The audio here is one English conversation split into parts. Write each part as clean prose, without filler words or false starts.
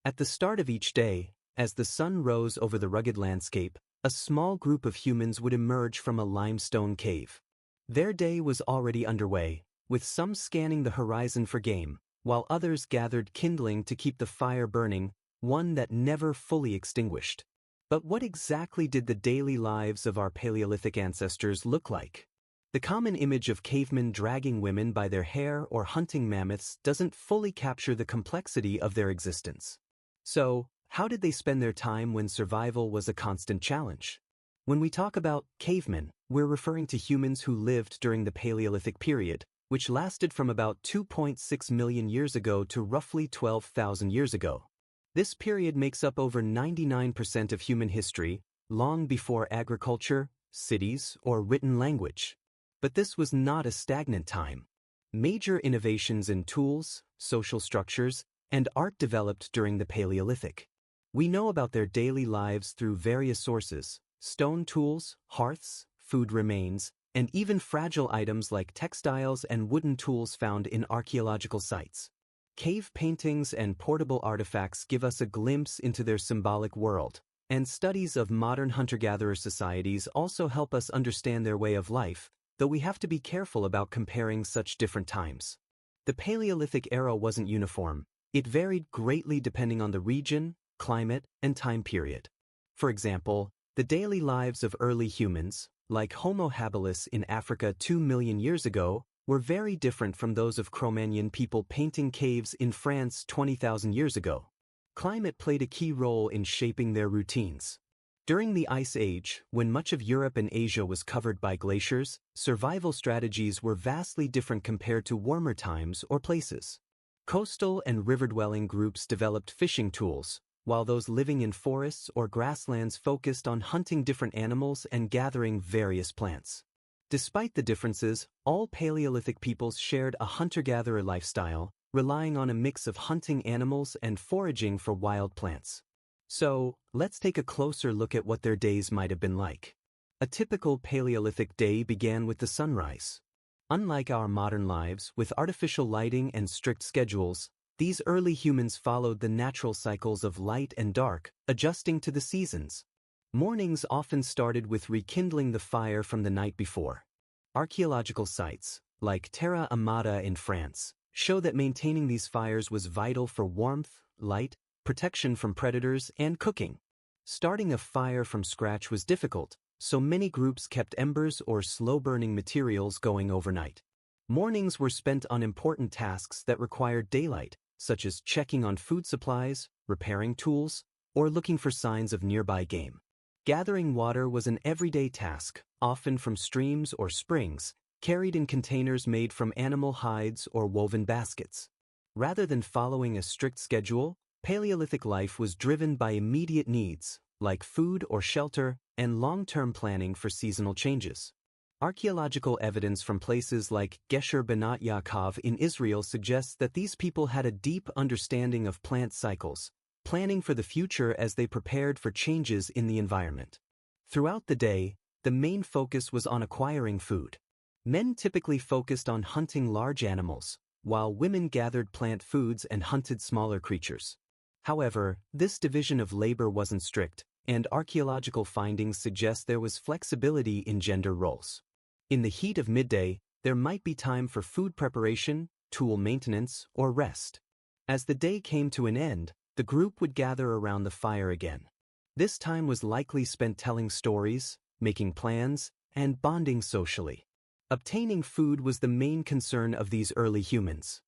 At the start of each day, as the sun rose over the rugged landscape, a small group of humans would emerge from a limestone cave. Their day was already underway, with some scanning the horizon for game, while others gathered kindling to keep the fire burning, one that never fully extinguished. But what exactly did the daily lives of our Paleolithic ancestors look like? The common image of cavemen dragging women by their hair or hunting mammoths doesn't fully capture the complexity of their existence. So, how did they spend their time when survival was a constant challenge? When we talk about cavemen, we're referring to humans who lived during the Paleolithic period, which lasted from about 2.6 million years ago to roughly 12,000 years ago. This period makes up over 99% of human history, long before agriculture, cities, or written language. But this was not a stagnant time. Major innovations in tools, social structures, and art developed during the Paleolithic. We know about their daily lives through various sources: stone tools, hearths, food remains, and even fragile items like textiles and wooden tools found in archaeological sites. Cave paintings and portable artifacts give us a glimpse into their symbolic world, and studies of modern hunter-gatherer societies also help us understand their way of life, though we have to be careful about comparing such different times. The Paleolithic era wasn't uniform. It varied greatly depending on the region, climate, and time period. For example, the daily lives of early humans, like Homo habilis in Africa 2 million years ago, were very different from those of Cro-Magnon people painting caves in France 20,000 years ago. Climate played a key role in shaping their routines. During the Ice Age, when much of Europe and Asia was covered by glaciers, survival strategies were vastly different compared to warmer times or places. Coastal and river-dwelling groups developed fishing tools, while those living in forests or grasslands focused on hunting different animals and gathering various plants. Despite the differences, all Paleolithic peoples shared a hunter-gatherer lifestyle, relying on a mix of hunting animals and foraging for wild plants. So, let's take a closer look at what their days might have been like. A typical Paleolithic day began with the sunrise. Unlike our modern lives, with artificial lighting and strict schedules, these early humans followed the natural cycles of light and dark, adjusting to the seasons. Mornings often started with rekindling the fire from the night before. Archaeological sites, like Terra Amata in France, show that maintaining these fires was vital for warmth, light, protection from predators, and cooking. Starting a fire from scratch was difficult, so many groups kept embers or slow-burning materials going overnight. Mornings were spent on important tasks that required daylight, such as checking on food supplies, repairing tools, or looking for signs of nearby game. Gathering water was an everyday task, often from streams or springs, carried in containers made from animal hides or woven baskets. Rather than following a strict schedule, Paleolithic life was driven by immediate needs, like food or shelter, and long-term planning for seasonal changes. Archaeological evidence from places like Gesher Benat Yaakov in Israel suggests that these people had a deep understanding of plant cycles, planning for the future as they prepared for changes in the environment. Throughout the day, the main focus was on acquiring food. Men typically focused on hunting large animals, while women gathered plant foods and hunted smaller creatures. However, this division of labor wasn't strict, and archaeological findings suggest there was flexibility in gender roles. In the heat of midday, there might be time for food preparation, tool maintenance, or rest. As the day came to an end, the group would gather around the fire again. This time was likely spent telling stories, making plans, and bonding socially. Obtaining food was the main concern of these early humans.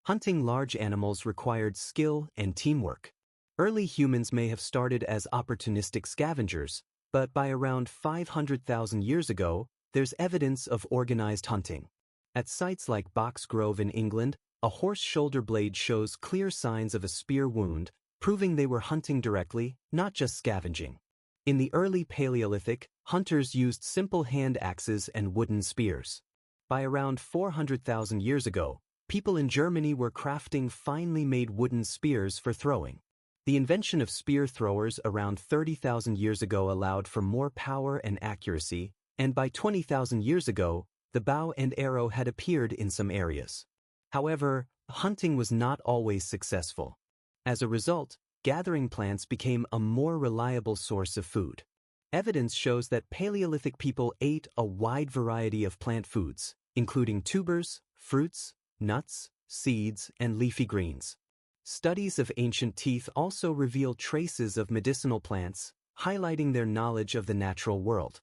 Hunting large animals required skill and teamwork. Early humans may have started as opportunistic scavengers, but by around 500,000 years ago, there's evidence of organized hunting. At sites like Box Grove in England, a horse shoulder blade shows clear signs of a spear wound, proving they were hunting directly, not just scavenging. In the early Paleolithic, hunters used simple hand axes and wooden spears. By around 400,000 years ago, people in Germany were crafting finely made wooden spears for throwing. The invention of spear throwers around 30,000 years ago allowed for more power and accuracy, and by 20,000 years ago, the bow and arrow had appeared in some areas. However, hunting was not always successful. As a result, gathering plants became a more reliable source of food. Evidence shows that Paleolithic people ate a wide variety of plant foods, including tubers, fruits, nuts, seeds, and leafy greens. Studies of ancient teeth also reveal traces of medicinal plants, highlighting their knowledge of the natural world.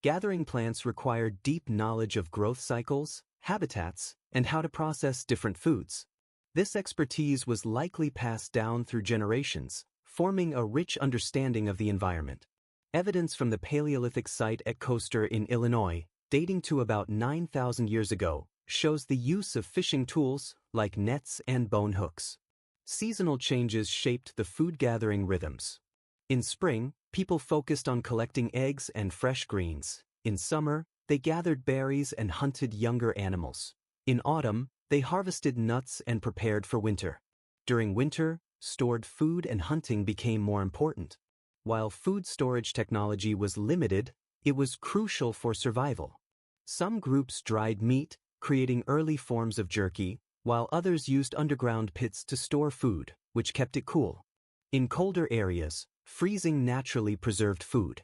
Gathering plants required deep knowledge of growth cycles, habitats, and how to process different foods. This expertise was likely passed down through generations, forming a rich understanding of the environment. Evidence from the Paleolithic site at Coaster in Illinois, dating to about 9,000 years ago, shows the use of fishing tools, like nets and bone hooks. Seasonal changes shaped the food-gathering rhythms. In spring, people focused on collecting eggs and fresh greens. In summer, they gathered berries and hunted younger animals. In autumn, they harvested nuts and prepared for winter. During winter, stored food and hunting became more important. While food storage technology was limited, it was crucial for survival. Some groups dried meat, creating early forms of jerky, while others used underground pits to store food, which kept it cool. In colder areas, freezing naturally preserved food.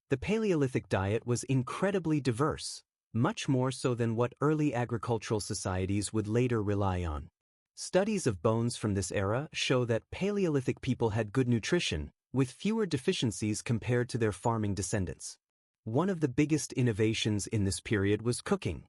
The Paleolithic diet was incredibly diverse, much more so than what early agricultural societies would later rely on. Studies of bones from this era show that Paleolithic people had good nutrition, with fewer deficiencies compared to their farming descendants. One of the biggest innovations in this period was cooking.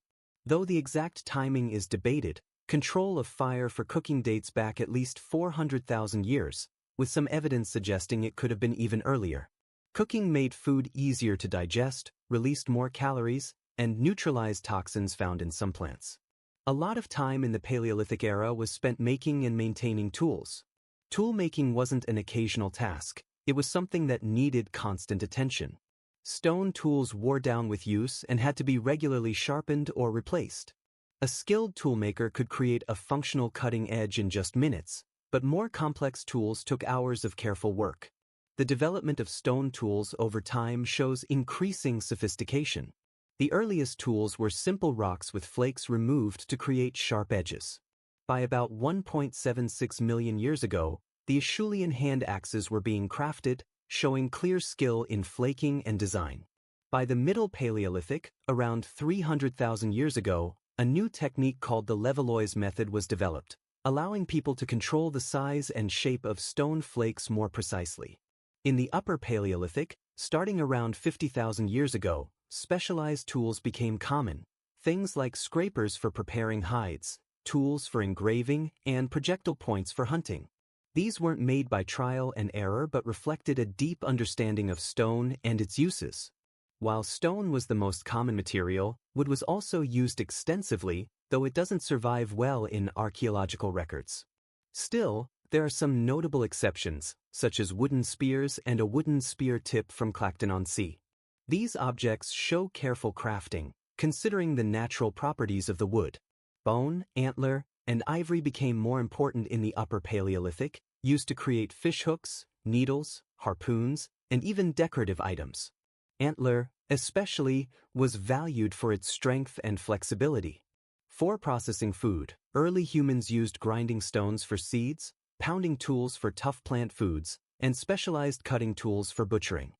Though the exact timing is debated, control of fire for cooking dates back at least 400,000 years, with some evidence suggesting it could have been even earlier. Cooking made food easier to digest, released more calories, and neutralized toxins found in some plants. A lot of time in the Paleolithic era was spent making and maintaining tools. Tool making wasn't an occasional task, it was something that needed constant attention. Stone tools wore down with use and had to be regularly sharpened or replaced. A skilled toolmaker could create a functional cutting edge in just minutes, but more complex tools took hours of careful work. The development of stone tools over time shows increasing sophistication. The earliest tools were simple rocks with flakes removed to create sharp edges. By about 1.76 million years ago, the Acheulean hand axes were being crafted, showing clear skill in flaking and design. By the Middle Paleolithic, around 300,000 years ago, a new technique called the Levallois method was developed, allowing people to control the size and shape of stone flakes more precisely. In the Upper Paleolithic, starting around 50,000 years ago, specialized tools became common, things like scrapers for preparing hides, tools for engraving, and projectile points for hunting. These weren't made by trial and error but reflected a deep understanding of stone and its uses. While stone was the most common material, wood was also used extensively, though it doesn't survive well in archaeological records. Still, there are some notable exceptions, such as wooden spears and a wooden spear tip from Clacton-on-Sea. These objects show careful crafting, considering the natural properties of the wood. Bone, antler, and ivory became more important in the Upper Paleolithic, used to create fishhooks, needles, harpoons, and even decorative items. Antler, especially, was valued for its strength and flexibility. For processing food, early humans used grinding stones for seeds, pounding tools for tough plant foods, and specialized cutting tools for butchering.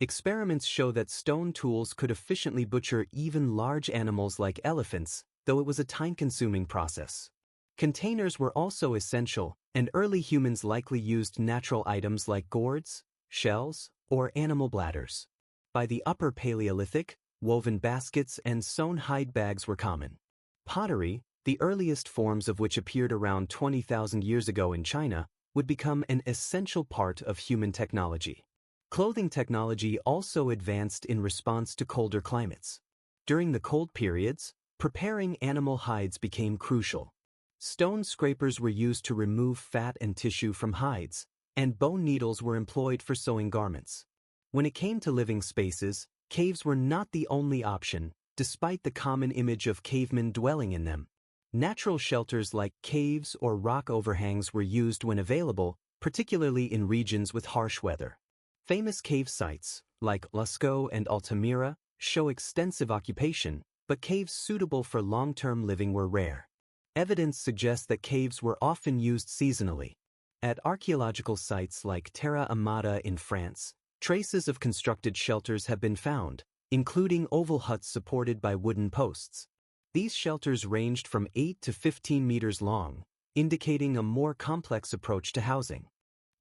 Experiments show that stone tools could efficiently butcher even large animals like elephants, though it was a time-consuming process. Containers were also essential, and early humans likely used natural items like gourds, shells, or animal bladders. By the Upper Paleolithic, woven baskets and sewn hide bags were common. Pottery, the earliest forms of which appeared around 20,000 years ago in China, would become an essential part of human technology. Clothing technology also advanced in response to colder climates. During the cold periods, preparing animal hides became crucial. Stone scrapers were used to remove fat and tissue from hides, and bone needles were employed for sewing garments. When it came to living spaces, caves were not the only option, despite the common image of cavemen dwelling in them. Natural shelters like caves or rock overhangs were used when available, particularly in regions with harsh weather. Famous cave sites, like Lascaux and Altamira, show extensive occupation, but caves suitable for long-term living were rare. Evidence suggests that caves were often used seasonally. At archaeological sites like Terra Amata in France, traces of constructed shelters have been found, including oval huts supported by wooden posts. These shelters ranged from 8 to 15 meters long, indicating a more complex approach to housing.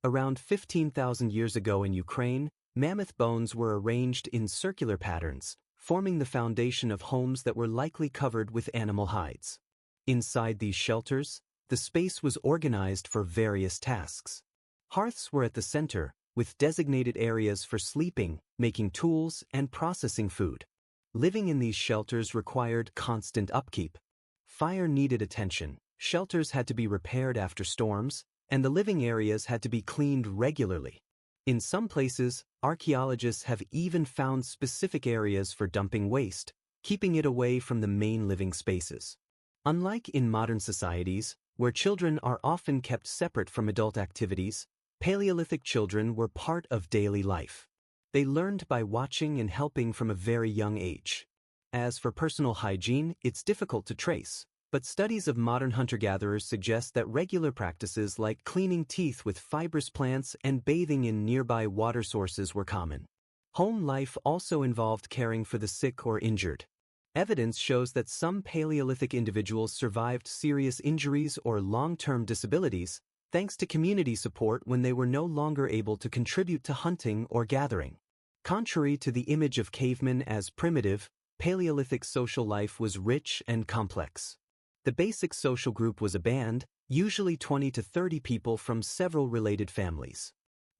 Around 15,000 years ago in Ukraine, mammoth bones were arranged in circular patterns, forming the foundation of homes that were likely covered with animal hides. Inside these shelters, the space was organized for various tasks. Hearths were at the center, with designated areas for sleeping, making tools, and processing food. Living in these shelters required constant upkeep. Fire needed attention, shelters had to be repaired after storms, and the living areas had to be cleaned regularly. In some places, archaeologists have even found specific areas for dumping waste, keeping it away from the main living spaces. Unlike in modern societies, where children are often kept separate from adult activities, Paleolithic children were part of daily life. They learned by watching and helping from a very young age. As for personal hygiene, it's difficult to trace, but studies of modern hunter-gatherers suggest that regular practices like cleaning teeth with fibrous plants and bathing in nearby water sources were common. Home life also involved caring for the sick or injured. Evidence shows that some Paleolithic individuals survived serious injuries or long-term disabilities, thanks to community support when they were no longer able to contribute to hunting or gathering. Contrary to the image of cavemen as primitive, Paleolithic social life was rich and complex. The basic social group was a band, usually 20 to 30 people from several related families.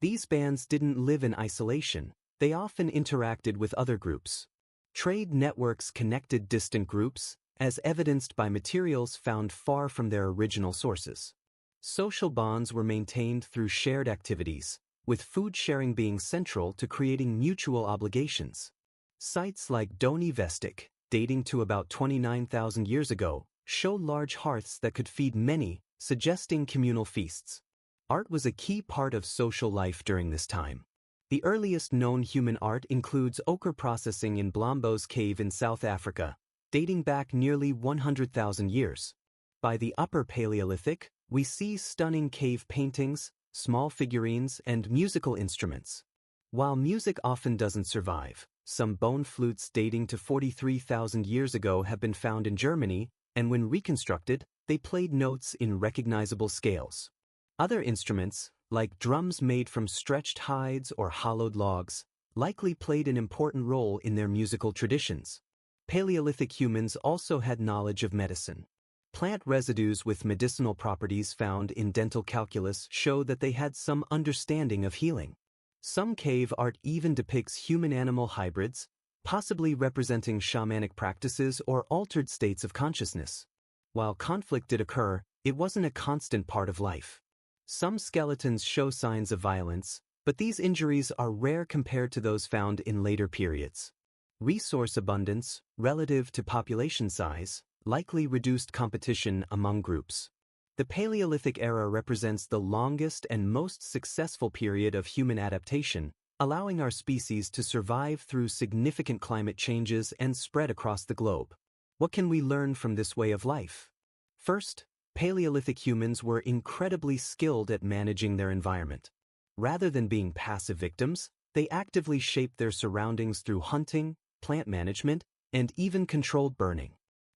These bands didn't live in isolation, they often interacted with other groups. Trade networks connected distant groups, as evidenced by materials found far from their original sources. Social bonds were maintained through shared activities, with food sharing being central to creating mutual obligations. Sites like Doni Vestic, dating to about 29,000 years ago, show large hearths that could feed many, suggesting communal feasts. Art was a key part of social life during this time. The earliest known human art includes ochre processing in Blombos Cave in South Africa, dating back nearly 100,000 years. By the Upper Paleolithic, we see stunning cave paintings, small figurines, and musical instruments. While music often doesn't survive, some bone flutes dating to 43,000 years ago have been found in Germany, and when reconstructed, they played notes in recognizable scales. Other instruments, like drums made from stretched hides or hollowed logs, likely played an important role in their musical traditions. Paleolithic humans also had knowledge of medicine. Plant residues with medicinal properties found in dental calculus show that they had some understanding of healing. Some cave art even depicts human-animal hybrids, possibly representing shamanic practices or altered states of consciousness. While conflict did occur, it wasn't a constant part of life. Some skeletons show signs of violence, but these injuries are rare compared to those found in later periods. Resource abundance, relative to population size, likely reduced competition among groups. The Paleolithic era represents the longest and most successful period of human adaptation, allowing our species to survive through significant climate changes and spread across the globe. What can we learn from this way of life? First, Paleolithic humans were incredibly skilled at managing their environment. Rather than being passive victims, they actively shaped their surroundings through hunting, plant management, and even controlled burning.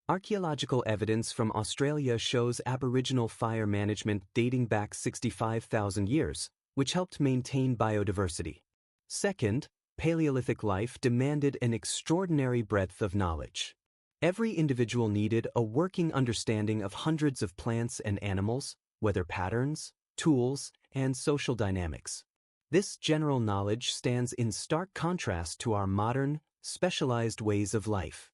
Archaeological evidence from Australia shows Aboriginal fire management dating back 65,000 years, which helped maintain biodiversity. Second, Paleolithic life demanded an extraordinary breadth of knowledge. Every individual needed a working understanding of hundreds of plants and animals, weather patterns, tools, and social dynamics. This general knowledge stands in stark contrast to our modern, specialized ways of life.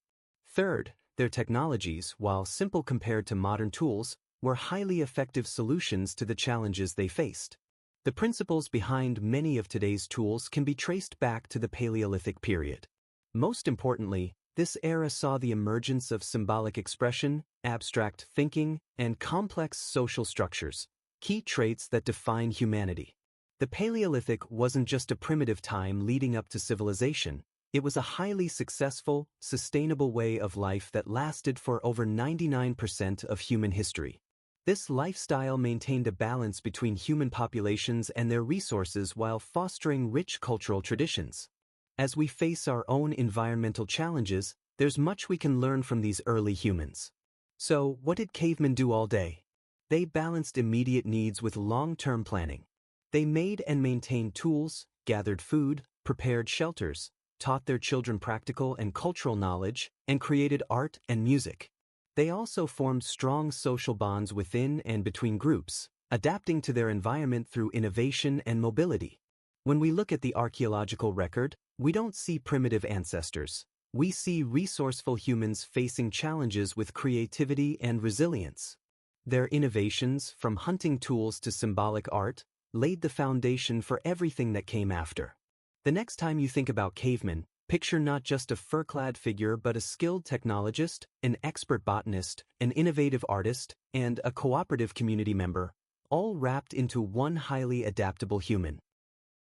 Third, their technologies, while simple compared to modern tools, were highly effective solutions to the challenges they faced. The principles behind many of today's tools can be traced back to the Paleolithic period. Most importantly, this era saw the emergence of symbolic expression, abstract thinking, and complex social structures, key traits that define humanity. The Paleolithic wasn't just a primitive time leading up to civilization, it was a highly successful, sustainable way of life that lasted for over 99% of human history. This lifestyle maintained a balance between human populations and their resources while fostering rich cultural traditions. As we face our own environmental challenges, there's much we can learn from these early humans. So, what did cavemen do all day? They balanced immediate needs with long-term planning. They made and maintained tools, gathered food, prepared shelters, taught their children practical and cultural knowledge, and created art and music. They also formed strong social bonds within and between groups, adapting to their environment through innovation and mobility. When we look at the archaeological record, we don't see primitive ancestors. We see resourceful humans facing challenges with creativity and resilience. Their innovations, from hunting tools to symbolic art, laid the foundation for everything that came after. The next time you think about cavemen, picture not just a fur-clad figure but a skilled technologist, an expert botanist, an innovative artist, and a cooperative community member, all wrapped into one highly adaptable human.